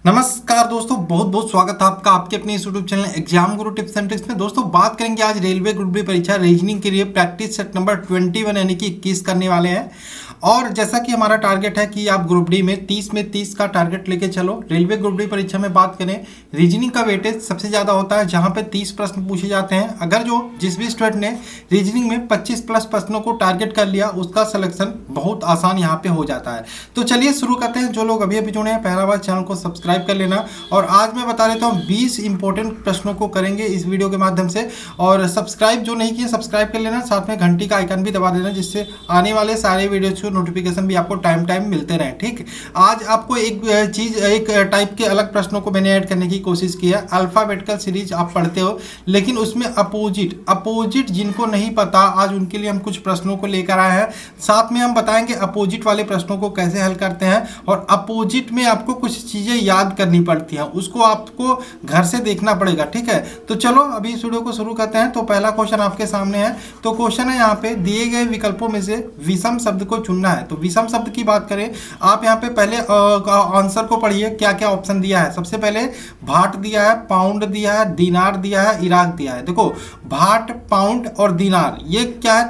नमस्कार दोस्तों, बहुत बहुत स्वागत है आपका आपके अपने इस YouTube channel exam Guru tips and tricks में। दोस्तों बात करेंगे आज रेलवे ग्रुप डी परीक्षा रीजनिंग के लिए प्रैक्टिस सेट नंबर 21 यानी कि 21 करने वाले हैं। और जैसा कि हमारा टारगेट है कि आप ग्रुप डी में 30 का टारगेट लेके चलो। रेलवे ग्रुप डी परीक्षा में बात करें, रीजनिंग का वेटेज सबसे ज़्यादा होता है जहाँ पे 30 प्रश्न पूछे जाते हैं। अगर जिस भी स्टूडेंट ने रीजनिंग में 25 प्लस प्रश्नों को टारगेट कर लिया, उसका सिलेक्शन बहुत आसान यहाँ पे हो जाता है। तो चलिए शुरू करते हैं। जो लोग अभी अभी जुड़े हैं, पहला बार चैनल को सब्सक्राइब कर लेना। और आज मैं बता देता हूँ 20 इंपॉर्टेंट प्रश्नों को करेंगे इस वीडियो के माध्यम से। और सब्सक्राइब जो नहीं किए सब्सक्राइब कर लेना, साथ में घंटी का आइकन भी दबा देना, जिससे आने वाले सारे वीडियोज को नोटिफिकेशन भी आपको टाइम मिलते रहे। ठीक, आज आपको एक टाइप के अलग प्रश्नों को मैंने ऐड करने की कोशिश की है। अल्फाबेटिकल सीरीज आप पढ़ते हो, लेकिन उसमें अपोजिट जिनको नहीं पता, आज उनके लिए हम कुछ प्रश्नों को लेकर आए हैं। साथ में हम बताएंगे अपोजिट वाले प्रश्नों को कैसे हल करते हैं। और अपोजिट में आपको कुछ चीजें याद करनी पड़ती हैं, उसको आपको घर से देखना पड़ेगा। ठीक है, तो चलो अभी इस वीडियो को शुरू करते हैं। तो पहला क्वेश्चन आपके सामने है। तो क्वेश्चन है यहाँ पे, दिए गए विकल्पों में से विषम शब्द को चुनना है। तो विषम शब्द की बात करें, आप यहाँ पे पहले आंसर को पढ़िए, क्या क्या ऑप्शन दिया है। सबसे पहले भाट दिया है, पाउंड दिया है, दिनार दिया है, इराक दिया है। देखो भाट, पाउंड और दिनार, ये क्या है?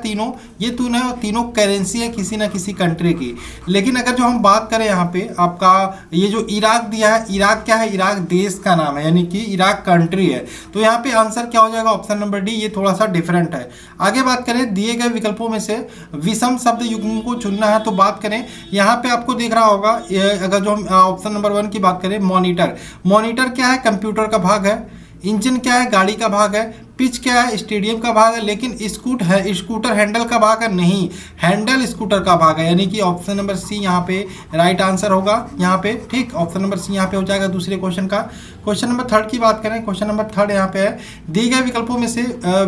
ये तीनों करेंसी है किसी ना किसी कंट्री की। लेकिन अगर जो हम बात करें यहाँ पे आपका ये जो इराक दिया है, इराक क्या है? इराक देश का नाम है, यानी कि इराक कंट्री है। तो यहाँ पे आंसर क्या हो जाएगा? ऑप्शन नंबर डी, ये थोड़ा सा डिफरेंट है। आगे बात करें, दिए गए विकल्पों में से विषम शब्द युग्म को चुनना है। तो बात करें यहाँ पे आपको दिख रहा होगा, अगर जो हम ऑप्शन नंबर 1 की बात करें, मॉनिटर क्या है? कंप्यूटर का भाग है। इंजन क्या है? गाड़ी का भाग है। पिच क्या है? स्टेडियम का भाग है। लेकिन स्कूटर हैंडल का भाग है? नहीं, हैंडल स्कूटर का भाग है, यानी कि ऑप्शन नंबर सी यहाँ पे राइट आंसर होगा यहाँ पे। ठीक, ऑप्शन नंबर सी यहाँ पे हो जाएगा दूसरे क्वेश्चन का। क्वेश्चन नंबर 3 की बात करें, क्वेश्चन नंबर 3 यहाँ पे है, दिए गए विकल्पों में से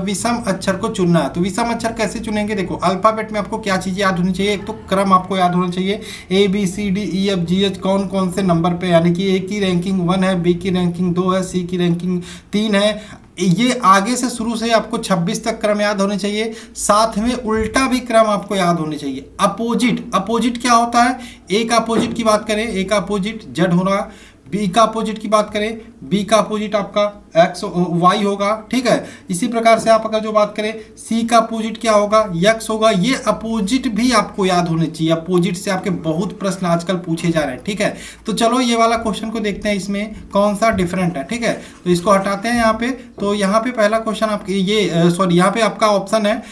विषम अक्षर को चुनना है। तो विषम अक्षर कैसे चुनेंगे? देखो अल्फाबेट में आपको क्या चीज़ें याद होनी चाहिए। एक तो क्रम आपको याद होना चाहिए, ABCDEFGH कौन कौन से नंबर पे, यानी कि ए की रैंकिंग 1 है, बी की रैंकिंग 2 है, सी की रैंकिंग 3 है। ये आगे से शुरू से आपको 26 तक क्रम याद होने चाहिए। साथ में उल्टा भी क्रम आपको याद होने चाहिए। अपोजिट क्या होता है? ए का अपोजिट की बात करें, ए का अपोजिट जेड होगा। बी का अपोजिट की बात करें, बी का अपोजिट आपका वाई होगा। ठीक है, इसी प्रकार से आप अगर जो बात करें, सी का अपोजिट क्या होगा? एक्स होगा। ये अपोजिट भी आपको याद होने चाहिए। अपोजिट से आपके बहुत प्रश्न आजकल पूछे जा रहे हैं। ठीक है, तो चलो ये वाला क्वेश्चन को देखते हैं, इसमें कौन सा डिफरेंट है। ठीक है, तो इसको हटाते हैं यहाँ पे। तो यहाँ पे पहला क्वेश्चन आपके यहाँ पे आपका ऑप्शन है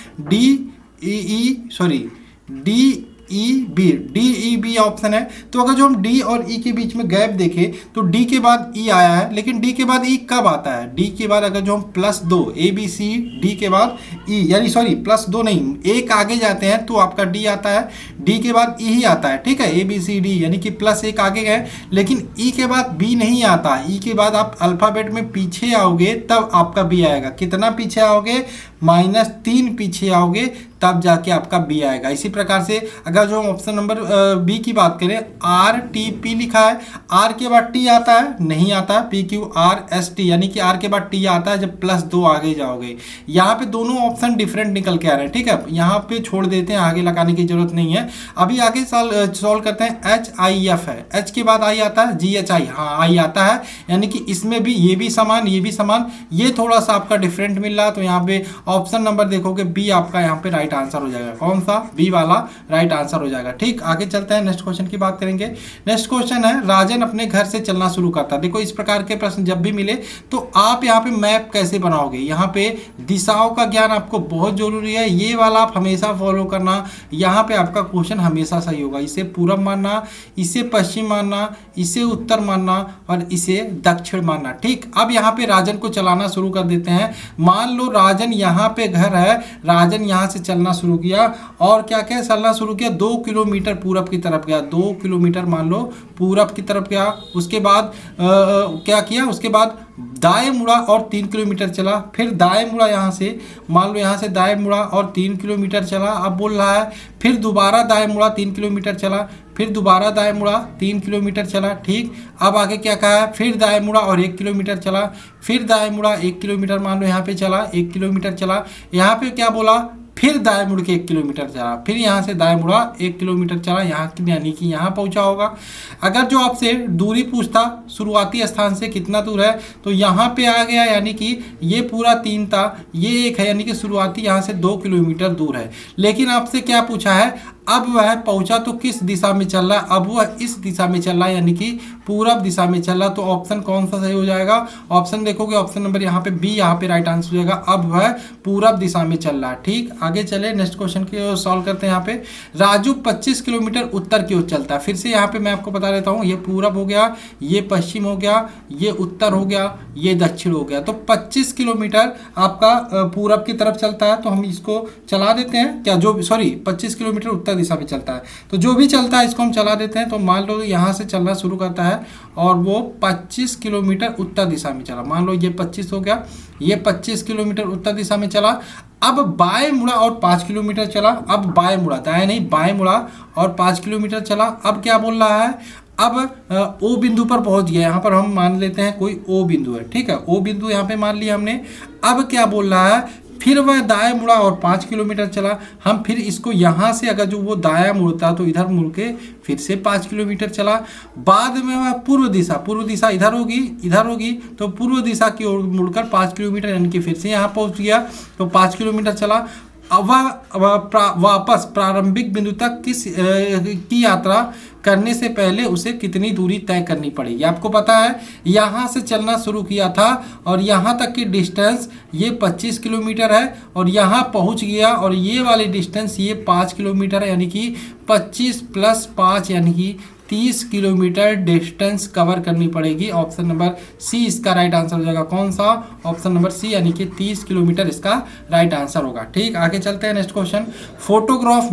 DEB ऑप्शन है। तो अगर जो हम डी और ई के बीच में गैप देखें, तो डी के बाद ई आया है, लेकिन डी के बाद ई कब आता है? डी के बाद अगर जो हम +2 ABCD के बाद ई, यानी +2 नहीं, एक आगे जाते हैं तो आपका डी आता है, डी के बाद ई ही आता है। ठीक है, ABCD यानी कि +1 आगे गए, लेकिन ई के बाद बी नहीं आता। ई के बाद आप अल्फाबेट में पीछे आओगे तब आपका बी आएगा। कितना पीछे आओगे? -3 पीछे आओगे, तब जाके आपका बी आएगा। इसी प्रकार से अगर जो हम ऑप्शन नंबर बी की बात करें, RTP लिखा है, आर के बाद टी आता है? नहीं आता है। PQRST यानी कि आर के बाद टी आता है जब +2 आगे जाओगे। यहाँ पे दोनों ऑप्शन डिफरेंट निकल के आ रहे हैं। ठीक है, यहाँ पे छोड़ देते हैं, आगे लगाने की जरूरत नहीं है। अभी आगे सॉल्व करते हैं। HIF है, H के बाद आई आता है, GHI, हाँ आई आता है, यानी कि इसमें भी ये भी समान, ये भी समान, ये थोड़ा सा आपका डिफरेंट मिल रहा है। तो यहाँ पे ऑप्शन नंबर देखोगे बी आपका यहाँ पे राइट आंसर हो जाएगा। कौन सा? बी वाला राइट आंसर हो जाएगा। ठीक, आगे चलते हैं, नेक्स्ट क्वेश्चन की बात करेंगे। नेक्स्ट क्वेश्चन है, राजन अपने घर से चलना शुरू करता। देखो इस प्रकार के प्रश्न जब भी मिले तो आप यहाँ पे मैप कैसे बनाओगे? यहाँ पे दिशाओं का ज्ञान आपको बहुत जरूरी है, ये वाला आप हमेशा फॉलो करना। यहाँ पे आपका क्वेश्चन हमेशा सही होगा। इसे पूरब मानना, इसे पश्चिम मानना, इसे उत्तर मानना और इसे दक्षिण मानना। ठीक, अब यहाँ पे राजन को चलाना शुरू कर देते हैं। मान लो राजन यहाँ पे घर है, राजन यहाँ से चलना शुरू किया और क्या क्या चलना शुरू किया, 2 किलोमीटर पूरब की तरफ गया, 2 किलोमीटर मान लो पूरब की तरफ गया। उसके बाद क्या किया? उसके बाद दाएं मुड़ा और 3 किलोमीटर चला। फिर दाएं मुड़ा, यहाँ से मान लो यहाँ से दाएं मुड़ा और 3 किलोमीटर चला। अब बोल रहा है फिर दोबारा दाएं मुड़ा, 3 किलोमीटर चला। फिर दोबारा दाएं मुड़ा, 3 किलोमीटर चला। ठीक, अब आगे क्या कहा है? फिर दाएं मुड़ा और 1 किलोमीटर चला। फिर दाएं मुड़ा, 1 किलोमीटर मान लो यहाँ पे चला, 1 किलोमीटर चला। यहाँ पे क्या बोला? फिर दाएं मुड़ के 1 किलोमीटर चला, फिर यहाँ से दाएं मुड़ा 1 किलोमीटर चला, यहाँ यानी कि यहाँ पहुँचा होगा। अगर जो आपसे दूरी पूछता शुरुआती स्थान से कितना दूर है, तो यहाँ पे आ गया, यानी कि ये पूरा 3 था, ये 1 है, यानी कि शुरुआती यहाँ से 2 किलोमीटर दूर है। लेकिन आपसे क्या पूछा है, अब वह पहुंचा तो किस दिशा में चल रहा है, अब वह इस दिशा में चल रहा है, यानी कि पूरब दिशा में चल रहा। तो ऑप्शन कौन सा सही हो जाएगा, ऑप्शन देखोगे ऑप्शन नंबर यहाँ पे बी, यहाँ पे राइट आंसर हो जाएगा। अब वह पूरब दिशा में चल रहा है। ठीक, आगे चले नेक्स्ट क्वेश्चन की सॉल्व करते हैं। यहाँ पे राजू 25 किलोमीटर उत्तर की ओर चलता है। फिर से यहाँ पे मैं आपको बता देता हूँ, ये पूरब हो गया, ये पश्चिम हो गया, ये उत्तर हो गया, ये दक्षिण हो गया। तो 25 किलोमीटर आपका पूरब की तरफ चलता है, तो हम इसको चला देते हैं क्या, जो 25 किलोमीटर उत्तर दिशा में चलता है, तो जो भी चलता है इसको हम चला देते हैं। तो मान लो यहाँ से चलना शुरू करता है और वो 25 किलोमीटर उत्तर दिशा में चला। मान लो ये 25 हो गया, ये 25 किलोमीटर उत्तर दिशा में चला। अब बाएं मुड़ा और 5 किलोमीटर चला। अब बाएं मुड़ा, दाएं नहीं, बाएं मुड़ा और 5 किलोमीटर चला। अब क्या बोल रहा है, अब ओ बिंदु पर पहुंच गया। यहाँ पर हम मान लेते हैं कोई ओ बिंदु है, ठीक है, ओ बिंदु यहाँ पे मान लिया हमने। अब क्या बोल रहा है, फिर वह दाएं मुड़ा और 5 किलोमीटर चला। हम फिर इसको यहाँ से अगर जो वो दायां मुड़ता तो इधर मुड़ के फिर से 5 किलोमीटर चला। बाद में वह पूर्व दिशा इधर होगी, तो पूर्व दिशा की ओर मुड़कर 5 किलोमीटर, यानी कि फिर से यहाँ पहुँच गया, तो 5 किलोमीटर चला। अब वह वापस प्रारंभिक बिंदु तक की यात्रा करने से पहले उसे कितनी दूरी तय करनी पड़ेगी। आपको पता है, यहाँ से चलना शुरू किया था और यहाँ तक की डिस्टेंस ये 25 किलोमीटर है, और यहाँ पहुँच गया और ये वाली डिस्टेंस ये 5 किलोमीटर है, यानी कि 25 + 5 यानी कि 30 किलोमीटर डिस्टेंस कवर करनी पड़ेगी। ऑप्शन नंबर सी इसका राइट आंसर हो जाएगा। कौन सा, ऑप्शन नंबर सी, यानी कि 30 किलोमीटर इसका राइट आंसर होगा। ठीक, आगे चलते हैं नेक्स्ट क्वेश्चन। फोटोग्राफ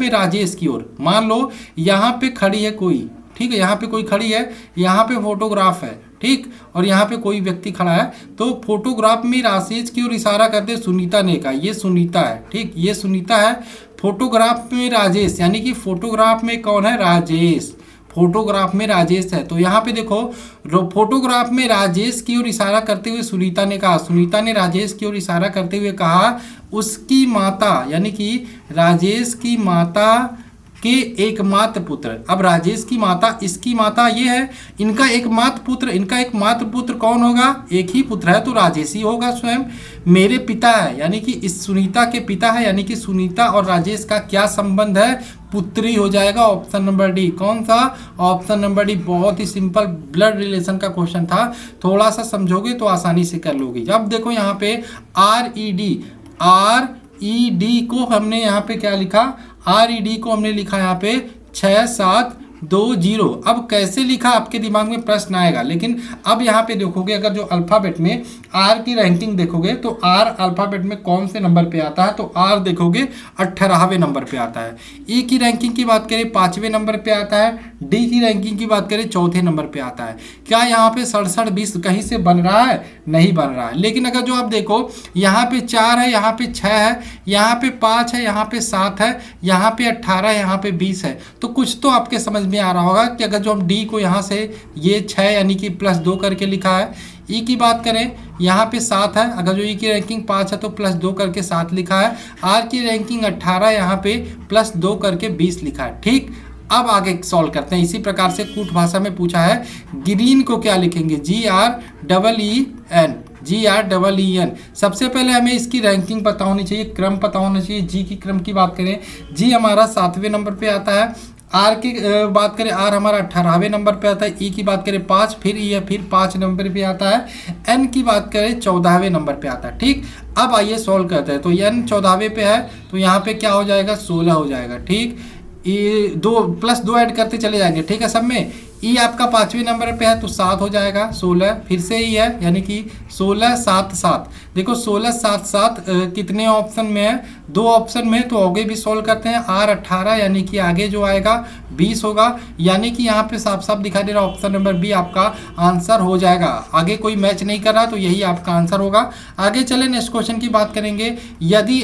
में राजेश की ओर, मान लो यहाँ पे खड़ी है कोई, ठीक है, यहाँ पे कोई खड़ी है, यहाँ पे फोटोग्राफ है, ठीक, और यहाँ पे कोई व्यक्ति खड़ा है। तो फोटोग्राफ में राजेश की ओर इशारा करते सुनीता ने कहा, ये सुनीता है, ठीक, ये सुनीता है। फोटोग्राफ में राजेश, यानी कि फोटोग्राफ में कौन है, राजेश, फोटोग्राफ में राजेश है। तो यहाँ पे देखो, फोटोग्राफ में राजेश की ओर इशारा करते हुए सुनीता ने कहा, सुनीता ने राजेश की ओर इशारा करते हुए कहा उसकी माता, यानी कि राजेश की माता के एकमात्र पुत्र। अब राजेश की माता, इसकी माता ये है, इनका एकमात्र पुत्र कौन होगा, एक ही पुत्र है, तो राजेश ही होगा स्वयं। मेरे पिता है, यानी कि इस सुनीता के पिता है, यानी कि सुनीता और राजेश का क्या संबंध है, पुत्री हो जाएगा। ऑप्शन नंबर डी, कौन सा, ऑप्शन नंबर डी। बहुत ही सिंपल ब्लड रिलेशन का क्वेश्चन था, थोड़ा सा समझोगे तो आसानी से कर लोगे। अब देखो यहाँ पे RED को हमने यहाँ पे क्या लिखा, RED को हमने लिखा यहाँ पे 6720। अब कैसे लिखा आपके दिमाग में प्रश्न आएगा, लेकिन अब यहाँ पे देखोगे, अगर जो अल्फ़ाबेट में R की रैंकिंग देखोगे तो R अल्फ़ाबेट में कौन से नंबर पे आता है, तो R देखोगे 18वें नंबर पे आता है। E की रैंकिंग की बात करें 5वें नंबर पे आता है। D की रैंकिंग की बात करें 4थे नंबर पे आता है। क्या यहाँ पे 6720 कहीं से बन रहा है, नहीं बन रहा है। लेकिन अगर जो आप देखो, यहाँ पे 4 है, यहाँ पे 6 है, यहाँ पे 5 है, यहाँ पे 7 है, यहाँ पे 18 है, यहाँ पे 20 है। तो कुछ तो आपके समझ में आ रहा होगा कि अगर जो हम D को यहाँ से ये 6 यानी कि +2 करके लिखा है। E की बात करें, यहाँ पे 7 है, अगर जो E की रैंकिंग 5 है तो +2 करके 7 लिखा है। R की रैंकिंग 18, यहाँ पे +2 करके 20 लिखा है। ठीक, अब आगे सॉल्व करते हैं। इसी प्रकार से कूट भाषा में पूछा है, ग्रीन को क्या लिखेंगे, GREEN। सबसे पहले हमें इसकी रैंकिंग पता होनी चाहिए, क्रम पता होना चाहिए। जी की क्रम की बात करें, जी हमारा 7वें नंबर पे आता है। आर की बात करें, आर हमारा 18वें नंबर पे आता है। ई की बात करें 5, फिर ई है, फिर 5 नंबर पे आता है। एन की बात करें 14वें नंबर पे आता है। ठीक, अब आइए सॉल्व करते हैं। तो एन 14वें पे है, तो यहाँ पे क्या हो जाएगा, 16 हो जाएगा। ठीक, ये 2 ऐड करते चले जाएंगे, ठीक है सब में। ई आपका 5वें नंबर पे है तो 7 हो जाएगा, 16 फिर से ही है, यानी कि 16 7 7। देखो 16 7 7 कितने ऑप्शन में है, 2 ऑप्शन में, तो आगे भी सॉल्व करते हैं। R 18 यानी कि आगे जो आएगा 20 होगा, यानी कि यहाँ पे साफ साफ दिखाई दे रहा है ऑप्शन नंबर बी आपका आंसर हो जाएगा। आगे कोई मैच नहीं कर रहा तो यही आपका आंसर होगा। आगे चले नेक्स्ट क्वेश्चन की बात करेंगे। यदि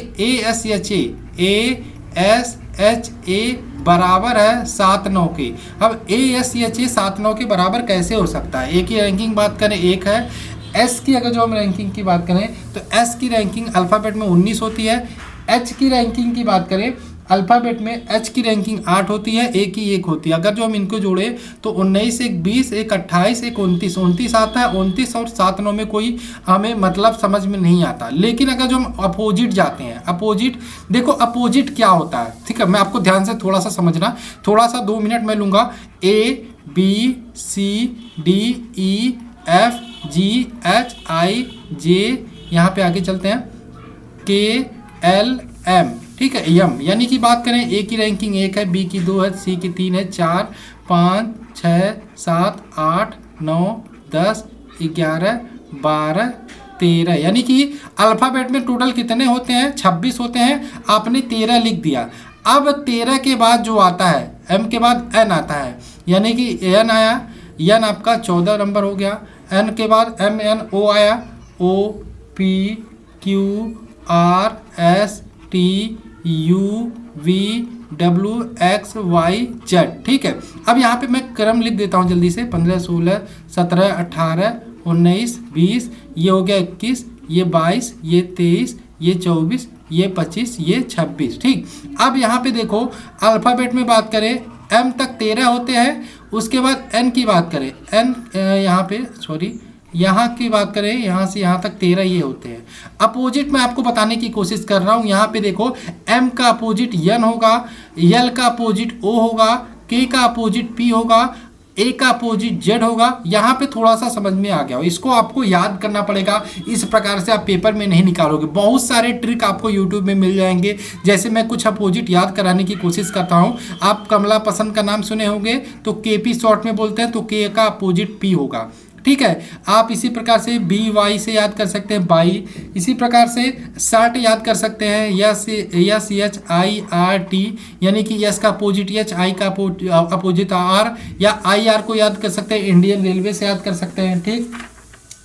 ASHA बराबर है 7 9 के, अब ASHA 7 9 के बराबर कैसे हो सकता है। ए की रैंकिंग बात करें 1 है। एस की अगर जो हम रैंकिंग की बात करें तो एस की रैंकिंग अल्फ़ाबेट में 19 होती है। एच की रैंकिंग की बात करें, अल्फ़ाबेट में एच की रैंकिंग 8 होती है, ए की 1 होती है। अगर जो हम इनको जोड़े तो 19 एक 20 एक 28 एक 29 29 आता है। 29 और 7 9 में कोई हमें मतलब समझ में नहीं आता। लेकिन अगर जो हम अपोजिट जाते हैं, अपोजिट देखो अपोजिट क्या होता है, ठीक है, मैं आपको ध्यान से थोड़ा सा समझना, थोड़ा सा 2 मिनट मैं लूँगा। A B C D E F G H I J, यहाँ पे आगे चलते हैं, के एल एम, ठीक है, यम। यानी कि बात करें, ए की रैंकिंग 1 है, बी की 2 है, सी की 3 है, 4 5 6 7 8 9 10 11 12 13, यानी कि अल्फ़ाबेट में टोटल कितने होते हैं? 26 होते हैं। आपने 13 लिख दिया। अब 13 के बाद जो आता है, एम के बाद एन आता है, यानी कि एन आया, एन आपका 14 नंबर हो गया। एन के बाद एम एन ओ आया, O P Q R S T U V W X Y Z, ठीक है। अब यहाँ पे मैं क्रम लिख देता हूँ जल्दी से, 15 16 17 18 19 20, ये हो गया 21, ये 22, ये 23, ये 24, ये 25, ये 26, ठीक। अब यहाँ पे देखो अल्फ़ाबेट में बात करें, एम तक 13 होते हैं। उसके बाद एन की बात करें, एन यहाँ पे सॉरी यहाँ की बात करें, यहाँ से यहाँ तक 13 ये होते हैं। अपोजिट मैं आपको बताने की कोशिश कर रहा हूँ। यहाँ पे देखो, एम का अपोजिट एन होगा, एल का अपोजिट ओ होगा, के का अपोजिट पी होगा, ए का अपोजिट जेड होगा। यहाँ पे थोड़ा सा समझ में आ गया हो, इसको आपको याद करना पड़ेगा। इस प्रकार से आप पेपर में नहीं निकालोगे। बहुत सारे ट्रिक आपको यूट्यूब में मिल जाएंगे। जैसे मैं कुछ अपोजिट याद कराने की कोशिश करता हूँ। आप कमला पसंद का नाम सुने होंगे, तो के पी शॉर्ट में बोलते हैं, तो के का अपोजिट पी होगा, ठीक है। आप इसी प्रकार से बी वाई से याद कर सकते हैं, बाई। इसी प्रकार से शर्ट याद कर सकते हैं, yes H I R T, यानी कि यस का अपोजिट एच, आई का अपोजिट आर, या आई आर को याद कर सकते हैं, इंडियन रेलवे से याद कर सकते हैं, ठीक।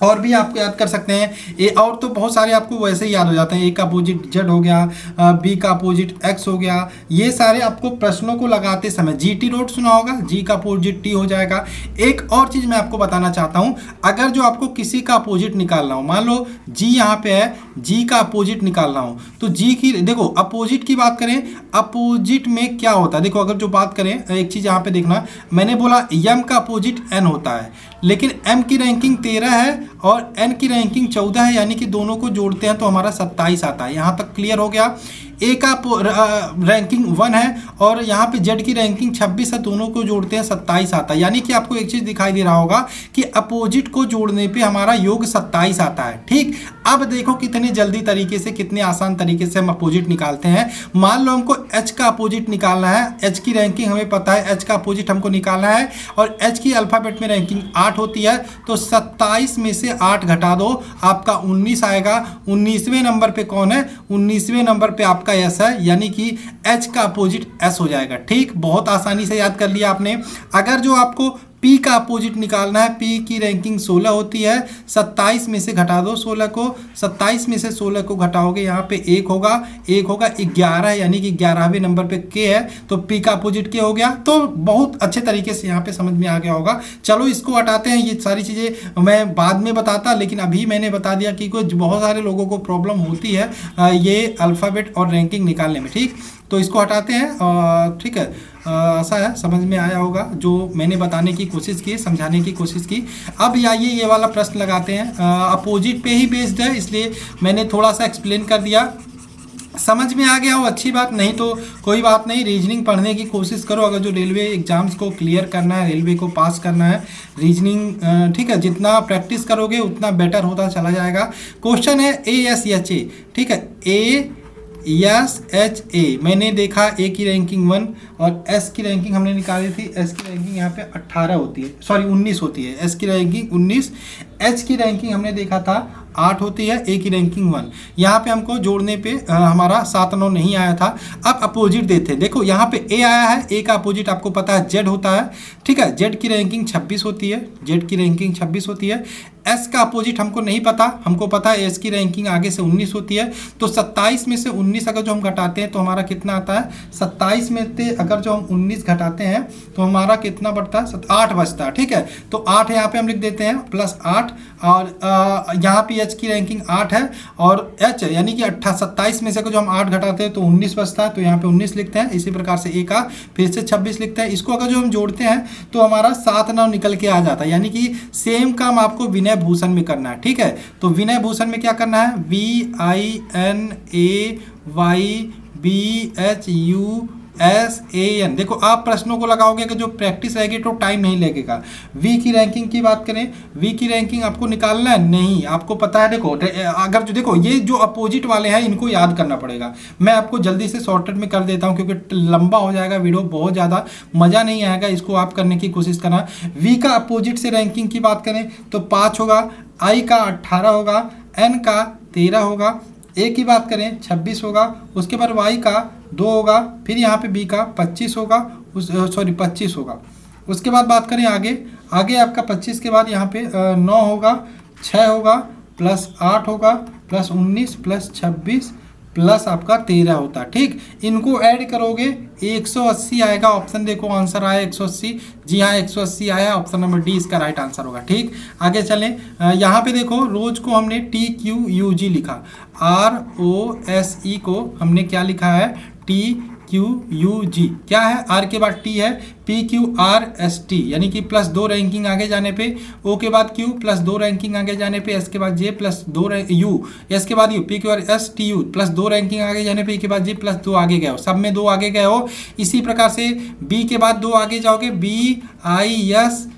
और भी आपको याद कर सकते हैं ए, और तो बहुत सारे आपको वैसे ही याद हो जाते हैं। ए का अपोजिट जेड हो गया, बी का अपोजिट एक्स हो गया। ये सारे आपको प्रश्नों को लगाते समय, जीटी रोड सुना होगा, जी का अपोजिट टी हो जाएगा। एक और चीज़ मैं आपको बताना चाहता हूँ, अगर जो आपको किसी का अपोजिट निकालना हो, मान लो जी यहाँ पे है, जी का अपोजिट निकालना हो, तो जी की देखो अपोजिट की बात करें, अपोजिट में क्या होता है देखो। अगर जो बात करें, एक चीज़ यहाँ पे देखना, मैंने बोला एम का अपोजिट एन होता है, लेकिन एम की रैंकिंग 13 है और एन की रैंकिंग 14 है, यानी कि दोनों को जोड़ते हैं तो हमारा 27 आता है। यहाँ तक क्लियर हो गया। ए का रैंकिंग 1 है और यहाँ पे जेड की रैंकिंग 26 है, दोनों को जोड़ते हैं 27 आता है। यानी कि आपको एक चीज़ दिखाई दे रहा होगा कि अपोजिट को जोड़ने पे हमारा योग 27 आता है, ठीक। अब देखो कितने जल्दी तरीके से, कितने आसान तरीके से हम अपोजिट निकालते हैं। मान लो हमको एच का अपोजिट निकालना है, एच की रैंकिंग हमें पता है, एच का अपोजिट हमको निकालना है, और एच की अल्फ़ाबेट में रैंकिंग 8 होती है, तो 27 में से 8 घटा दो, आपका 19 आएगा। 19वें नंबर पे कौन है? 19वें नंबर पे आपका एस है, यानी कि एच का अपोजिट एस हो जाएगा, ठीक। बहुत आसानी से याद कर लिया आपने। अगर जो आपको पी का अपोजिट निकालना है, पी की रैंकिंग 16 होती है, 27 में से घटा दो 16 को, 27 में से 16 को घटाओगे, यहाँ पे 1 होगा, 11 है, यानी कि 11वें नंबर पे के है, तो पी का अपोजिट के हो गया। तो बहुत अच्छे तरीके से यहाँ पे समझ में आ गया होगा। चलो इसको हटाते हैं, ये सारी चीज़ें मैं बाद में बताता, लेकिन अभी मैंने बता दिया कि कुछ बहुत सारे लोगों को प्रॉब्लम होती है ये अल्फ़ाबेट और रैंकिंग निकालने में, ठीक। तो इसको हटाते हैं, ठीक है। ऐसा है, समझ में आया होगा जो मैंने बताने की कोशिश की, समझाने की कोशिश की। अब आइए ये वाला प्रश्न लगाते हैं, अपोजिट पे ही बेस्ड है, इसलिए मैंने थोड़ा सा एक्सप्लेन कर दिया। समझ में आ गया हो अच्छी बात, नहीं तो कोई बात नहीं, रीजनिंग पढ़ने की कोशिश करो। अगर जो रेलवे एग्जाम्स को क्लियर करना है, रेलवे को पास करना है, रीजनिंग, ठीक है, जितना प्रैक्टिस करोगे उतना बेटर होता चला जाएगा। क्वेश्चन है ए एस एच ए, ठीक है, ए एस एच ए, मैंने देखा ए की रैंकिंग 1 और एस की रैंकिंग हमने निकाली थी, एस की रैंकिंग यहाँ पे 18 होती है, सॉरी 19 होती है, एस की रैंकिंग 19, एच की रैंकिंग हमने देखा था 8 होती है, ए की रैंकिंग 1। यहाँ पे हमको जोड़ने पे हमारा 7 9 नहीं आया था। अब अपोजिट देते हैं, देखो यहाँ पे ए आया है, ए का अपोजिट आपको पता है जेड होता है, ठीक है। जेड की रैंकिंग 26 होती है, जेड की रैंकिंग 26 होती है। एस का अपोजिट हमको नहीं पता, हमको पता है एस की रैंकिंग आगे से 19 होती है। तो 27 में से 19 अगर जो हम घटाते हैं तो हमारा कितना आता है, 27 में से अगर जो हम 19 घटाते हैं तो हमारा कितना बढ़ता है, 8 बचता है। ठीक है, तो 8 यहाँ पे हम लिख देते हैं प्लस 8, और यहाँ पे एच की रैंकिंग 8 है, और एच यानी कि 27 में से अगर जो हम 8 घटाते हैं तो 19 बचता है, तो यहाँ पे 19 लिखते हैं। इसी प्रकार से ए का फिर से 26 लिखते हैं। इसको अगर जो हम जोड़ते हैं तो हमारा 7 9 निकल के आ जाता है, यानी कि सेम काम आपको विनय भूषण में करना है। ठीक है, तो विनय भूषण में क्या करना है, VINAYBHUSAN। देखो आप प्रश्नों को लगाओगे कि जो प्रैक्टिस रहेगी तो टाइम नहीं लगेगा। वी की रैंकिंग की बात करें, वी की रैंकिंग आपको निकालना है, नहीं आपको पता है। देखो अगर जो देखो ये जो अपोजिट वाले हैं इनको याद करना पड़ेगा। मैं आपको जल्दी से शॉर्टकट में कर देता हूं क्योंकि लंबा हो जाएगा वीडियो, बहुत ज़्यादा मज़ा नहीं आएगा। इसको आप करने की कोशिश करना। वी का अपोजिट से रैंकिंग की बात करें तो 5 होगा, आई का 18 होगा, एन का 13 होगा, ए की बात करें 26 होगा, उसके बाद वाई का 2 होगा, फिर यहाँ पे बी का 25 होगा, 25 होगा। उसके बाद बात करें आगे, आगे आपका 25 के बाद यहाँ पे 9 होगा, 6 होगा, प्लस 8 होगा, प्लस 19 प्लस 26 प्लस आपका 13 होता है। ठीक, इनको ऐड करोगे 180 आएगा। ऑप्शन देखो आंसर आया 180, जी हाँ 180 आया, ऑप्शन नंबर डी इसका राइट आंसर होगा। ठीक, आगे चलें। यहाँ पे देखो रोज को हमने TQUG लिखा, ROSE को हमने क्या लिखा है, TQUG। क्या है, आर के बाद टी है, PQRST, यानी कि प्लस 2 रैंकिंग आगे जाने पे, ओ के बाद क्यू प्लस 2 रैंकिंग आगे जाने पे, एस के बाद जे प्लस 2 यू, एस के बाद यू, PQRSTU प्लस 2 रैंकिंग आगे जाने पे, ई के बाद जे प्लस 2 आगे गए हो, सब में 2 आगे गए हो। इसी प्रकार से बी के बाद 2 आगे जाओगे, BISCUIT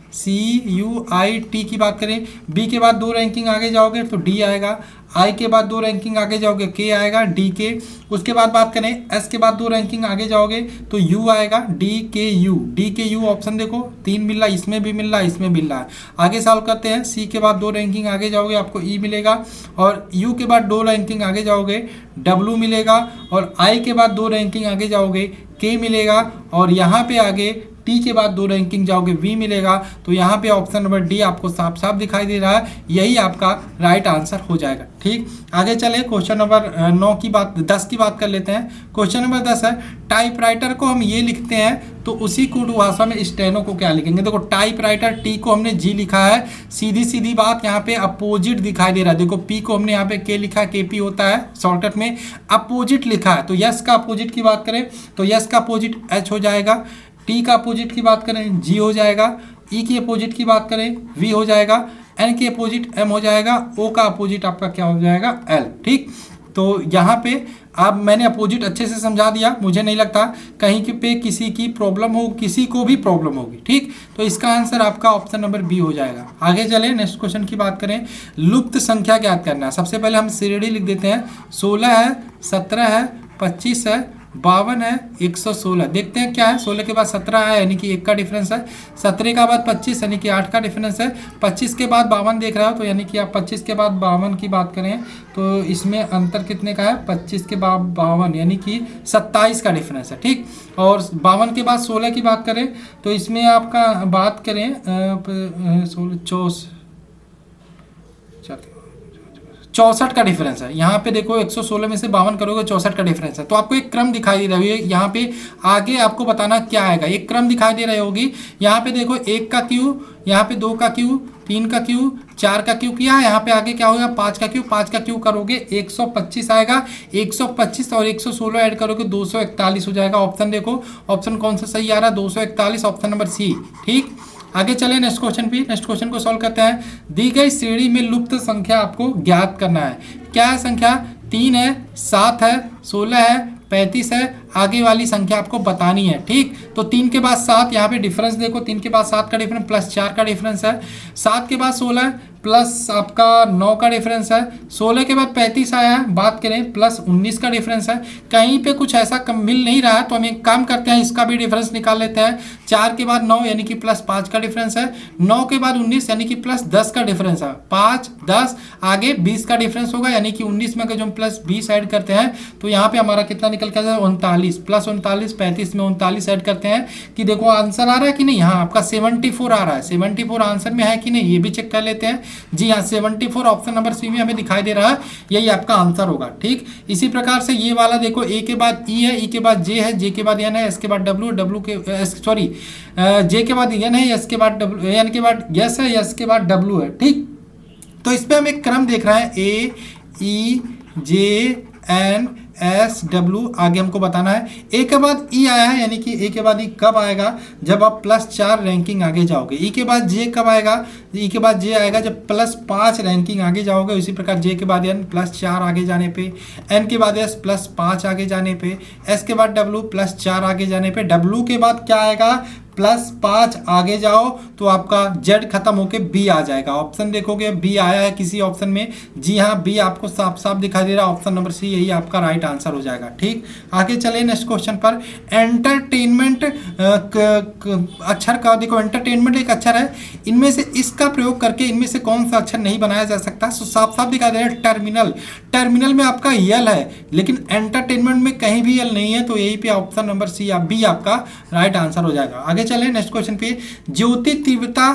की बात करें, बी के बाद 2 रैंकिंग आगे जाओगे तो डी आएगा, आई के बाद 2 रैंकिंग आगे जाओगे के आएगा, डी के। उसके बाद बात करें एस के बाद 2 रैंकिंग आगे जाओगे तो यू आएगा, DKU ऑप्शन देखो 3 मिल रहा है, इसमें भी मिल रहा है, इसमें मिल रहा है। आगे सॉल्व करते हैं, सी के बाद 2 रैंकिंग आगे जाओगे आपको ई मिलेगा, और यू के बाद 2 रैंकिंग आगे जाओगे डब्ल्यू मिलेगा, और आई के बाद 2 रैंकिंग आगे जाओगे के मिलेगा, और यहाँ पे आगे टी के बाद 2 रैंकिंग जाओगे वी मिलेगा। तो यहाँ पे ऑप्शन नंबर डी आपको साफ साफ दिखाई दे रहा है, यही आपका राइट आंसर हो जाएगा। ठीक, आगे चले क्वेश्चन नंबर 10 की बात कर लेते हैं। क्वेश्चन नंबर 10 है, टाइपराइटर को हम ये लिखते हैं तो उसी कोड भाषा में स्टेनो को क्या लिखेंगे। देखो टाइपराइटर टी को हमने जी लिखा है, सीधी सीधी बात यहाँ पे अपोजिट दिखाई दे रहा है। देखो पी को हमने यहाँ पे के लिखा है, KP होता है शॉर्टकट में, अपोजिट लिखा है। तो यस का अपोजिट की बात करें तो यस का अपोजिट एच हो जाएगा, टी का अपोजिट की बात करें जी हो जाएगा, ई की अपोजिट की बात करें वी हो जाएगा, एन के अपोजिट एम हो जाएगा, ओ का अपोजिट आपका क्या हो जाएगा एल। ठीक, तो यहाँ पे अब मैंने अपोजिट अच्छे से समझा दिया, मुझे नहीं लगता कहीं पे किसी की प्रॉब्लम हो, किसी को भी प्रॉब्लम होगी। ठीक, तो इसका आंसर आपका ऑप्शन नंबर बी हो जाएगा। आगे चले नेक्स्ट क्वेश्चन की बात करें, लुप्त संख्या ज्ञात करना है। सबसे पहले हम श्रेणी लिख देते हैं, 16 है, 17 है, 25 है, 52 है, 116। देखते हैं क्या है, 16 के बाद 17 है यानी कि 1 का डिफरेंस है, 17 का बाद 25 यानी कि 8 का डिफरेंस है, 25 के बाद 52 देख रहा हो तो यानी कि आप 25 के बाद 52 की बात करें तो इसमें अंतर कितने का है, 25 के बाद 52 यानी कि 27 का डिफरेंस है। ठीक, और 52 के बाद 16 की बात करें तो इसमें आपका बात करें 64 का डिफरेंस है। यहाँ पे देखो 116 में से 52 करोगे 64 का डिफरेंस है। तो आपको एक क्रम दिखाई दे रही है, यहाँ पे आगे आपको बताना क्या आएगा, एक क्रम दिखाई दे रही होगी। यहाँ पे देखो 1 का क्यू, यहाँ पे 2 का क्यू, 3 का क्यू, 4 का क्यू किया है, यहाँ पे आगे क्या होगा 5 का क्यू, 5 का क्यू करोगे 125 आएगा, 125 और 116 ऐड करोगे 241 हो जाएगा। ऑप्शन देखो, ऑप्शन कौन सा सही आ रहा है, 241, ऑप्शन नंबर सी। ठीक, आगे चले नेक्स्ट क्वेश्चन पे, नेक्स्ट क्वेश्चन को सॉल्व करते हैं। दी गई श्रेणी में लुप्त संख्या आपको ज्ञात करना है। क्या है संख्या, 3 है, 7 है, 16 है, 35 है, आगे वाली संख्या आपको बतानी है। ठीक, तो 3 के बाद 7, यहाँ पे डिफरेंस देखो, 3 के बाद 7 का डिफरेंस प्लस 4 का डिफरेंस है, 7 के बाद 16 प्लस आपका 9 का डिफरेंस है, 16 के बाद 35 आया है, बात करें प्लस 19 का डिफरेंस है। कहीं पे कुछ ऐसा कम मिल नहीं रहा है तो हम एक काम करते हैं, इसका भी डिफरेंस निकाल लेते हैं। 4 के बाद 9 यानी कि प्लस 5 का डिफरेंस है, 9 के बाद 19 यानी कि प्लस 10 का डिफरेंस है, 5 10 आगे 20 का डिफरेंस होगा, यानी कि 19 में अगर जो हम प्लस 20 ऐड करते हैं तो यहाँ पे हमारा कितना निकल के आता है 39, प्लस 39, 35 में 39 ऐड करते हैं कि देखो आंसर आ रहा है कि नहीं। हाँ, आपका 74 आ रहा है, 74 आंसर में है कि नहीं ये भी चेक कर लेते हैं। जी हाँ 74 ऑप्शन नंबर सी में हमें दिखाई दे रहा है, यही आपका आंसर होगा। ठीक, इसी प्रकार से ये वाला देखो, ए के बाद ई है, ई के बाद जे है, जे के बाद एन है, एस के बाद डब्ल्यू, डब्ल्यू के सॉरी जे के बाद एन है, एस के बाद डब्ल्यू, एन के बाद यस है, यस के बाद डब्ल्यू है। ठीक, तो इस पे हम एक क्रम देख रहे हैं, ए ई जे एन एस डब्ल्यू, आगे हमको बताना है। ए के बाद ई आया है, यानी कि ए के बाद ई कब आएगा, जब आप +4 रैंकिंग आगे जाओगे। ई के बाद जे कब आएगा, ई के बाद जे आएगा जब +5 रैंकिंग आगे जाओगे। इसी प्रकार जे के बाद एन +4 आगे जाने पे, एन के बाद एस +5 आगे जाने पे, एस के बाद डब्ल्यू +4 आगे जाने पे, डब्ल्यू के बाद क्या आएगा, +5 आगे जाओ तो आपका जेड खत्म होके बी आ जाएगा। ऑप्शन देखोगे बी आया है किसी ऑप्शन में, जी हाँ बी आपको साफ साफ दिखाई दे रहा है, ऑप्शन नंबर सी यही आपका राइट आंसर हो जाएगा। ठीक, आगे चले नेक्स्ट क्वेश्चन पर। एंटरटेनमेंट अक्षर का देखो, एंटरटेनमेंट एक अक्षर है, इनमें से इसका प्रयोग करके इनमें से कौन सा अक्षर नहीं बनाया जा सकता, सो साफ साफ दिखाई दे रहा है टर्मिनल। टर्मिनल में आपका यल है, लेकिन एंटरटेनमेंट में कहीं भी यल नहीं है, तो यही पे ऑप्शन नंबर सी या बी आपका राइट आंसर हो जाएगा। आगे चले नेक्स्ट क्वेश्चन पे। ज्योति तीव्रता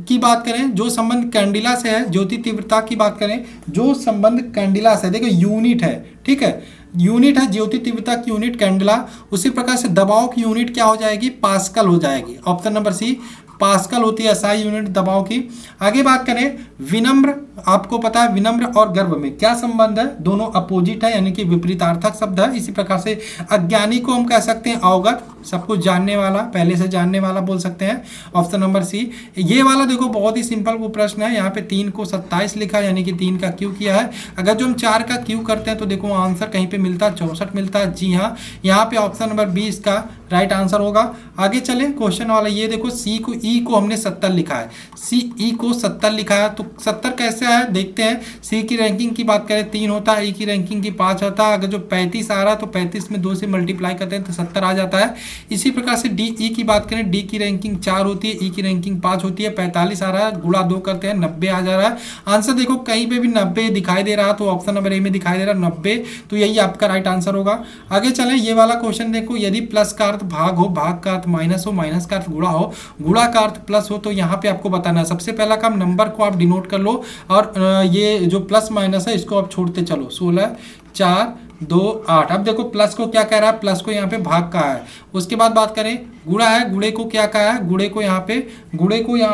की बात करें, जो संबंध कैंडिला से है, ज्योति तीव्रता की बात करें जो संबंध कैंडिला से, देखो यूनिट है, ठीक है, यूनिट है, ज्योति तीव्रता की यूनिट कैंडिला। उसी प्रकार से दबाव की यूनिट क्या हो जाएगी, पास्कल हो जाएगी। ऑप्शन नंबर सी पास्कल होती है एसआई यूनिट दबाव की। आगे बात करें विनम्र, आपको पता है विनम्र और गर्व में क्या संबंध है, दोनों अपोजिट है, यानी कि विपरीतार्थक शब्द है। इसी प्रकार से अज्ञानी को हम कह सकते हैं अवगत, सब कुछ जानने वाला, पहले से जानने वाला बोल सकते हैं, ऑप्शन नंबर सी। ये वाला देखो बहुत ही सिंपल वो प्रश्न है, यहाँ पे 3 को 27 लिखा है, यानी कि 3 का क्यू किया है। अगर जो हम 4 का क्यू करते हैं तो देखो आंसर कहीं पे मिलता है 64 मिलता है, जी हाँ यहाँ पे ऑप्शन नंबर 20 का राइट आंसर होगा। आगे चले क्वेश्चन वाला, ये देखो सी को ई को हमने 70 लिखा है, सी ई को 70 लिखा है, तो 70 कैसे आया देखते हैं। सी की रैंकिंग की बात करें 3 होता है, ई की रैंकिंग की 5 होता है। अगर जो 35 आ रहा है तो 35 में 2 से मल्टीप्लाई करते हैं तो 70 आ जाता है। इसी प्रकार से डी ई की बात करें, डी की रैंकिंग 4 होती है, ई की रैंकिंग 5 होती है, 45 आ रहा है, गुणा 2 करते हैं 90 आ जा रहा है। आंसर देखो कहीं पे भी 90 दिखाई दे रहा है, तो ऑप्शन नंबर ए में दिखाई दे रहा है 90, तो यही आपका राइट आंसर होगा। आगे चलें, ये वाला क्वेश्चन देखो, यदि प्लस का अर्थ भाग हो, भाग का अर्थ माइनस हो, माइनस का अर्थ गुणा हो, गुणा का अर्थ प्लस हो, तो यहाँ पे आपको बताना है। सबसे पहला काम नंबर को आप डिनोट कर लो, और ये जो प्लस माइनस है इसको आप छोड़ते चलो, 16 4 2 8। अब देखो प्लस को क्या कह रहा है, प्लस को यहाँ पे भाग का है। उसके बाद बात करें गुणा है, गुणे को क्या कहा है, गुणे को यहाँ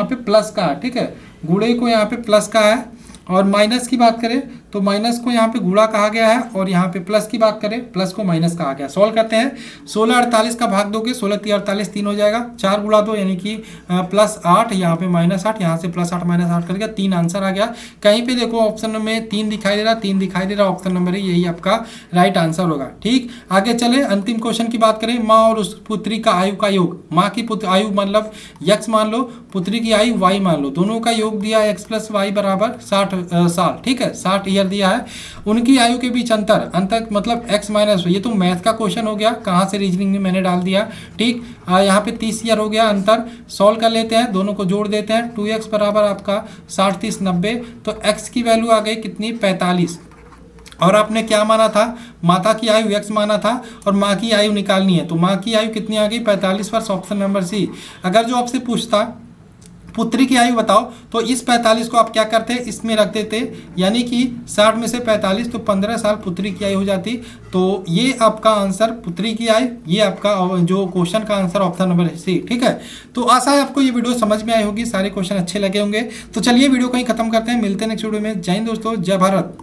पे प्लस का है, ठीक है, गुणे को यहाँ पे प्लस का है। और माइनस की बात करें तो माइनस को यहाँ पे गुणा कहा गया है, और यहाँ पे प्लस की बात करें प्लस को माइनस कहा गया। सॉल्व करते हैं, 16 48 का भाग दोगे, 16 3 48 3 हो जाएगा, 4 गुणा 2 यानी कि +8, यहाँ पे -8, यहाँ से +8 -8 कर गया, 3 आंसर आ गया। कहीं पे देखो ऑप्शन में 3 दिखाई दे रहा, 3 दिखाई दे रहा, ऑप्शन नंबर है यही आपका राइट आंसर होगा। ठीक, आगे चले अंतिम क्वेश्चन की बात करें। माँ और उस पुत्री का आयु का योग, माँ की आयु मतलब x मान लो, पुत्री की आयु y मान लो, दोनों का योग दिया है x + y = 60 साल, ठीक है, 60 ईयर दिया है। उनकी आयु के बीच अंतर मतलब x-, ये तो मैथ का क्वेश्चन हो गया, कहाँ से रीजनिंग में मैंने डाल दिया। ठीक, यहाँ पे 30 ईयर हो गया अंतर। सॉल्व कर लेते हैं, दोनों को जोड़ देते हैं, 2x बराबर आपका 60 30 90, तो x की वैल्यू आ गई कितनी, 45। और आपने क्या माना था, माता की आयु x माना था, और माँ की आयु निकालनी है, तो माँ की आयु कितनी आ गई, 45 वर्ष, ऑप्शन नंबर सी। अगर जो आपसे पूछता पुत्री की आयु बताओ, तो इस 45 को आप क्या करते, इसमें रख देते, यानी कि 60 में से 45 तो 15 साल पुत्री की आयु हो जाती। तो ये आपका आंसर पुत्री की आयु, ये आपका जो क्वेश्चन का आंसर ऑप्शन नंबर सी। ठीक है, तो आशा है आपको ये वीडियो समझ में आई होगी, सारे क्वेश्चन अच्छे लगे होंगे। तो चलिए वीडियो को ही खत्म करते हैं, मिलते हैं नेक्स्ट वीडियो में। जय हिंद दोस्तों, जय भारत।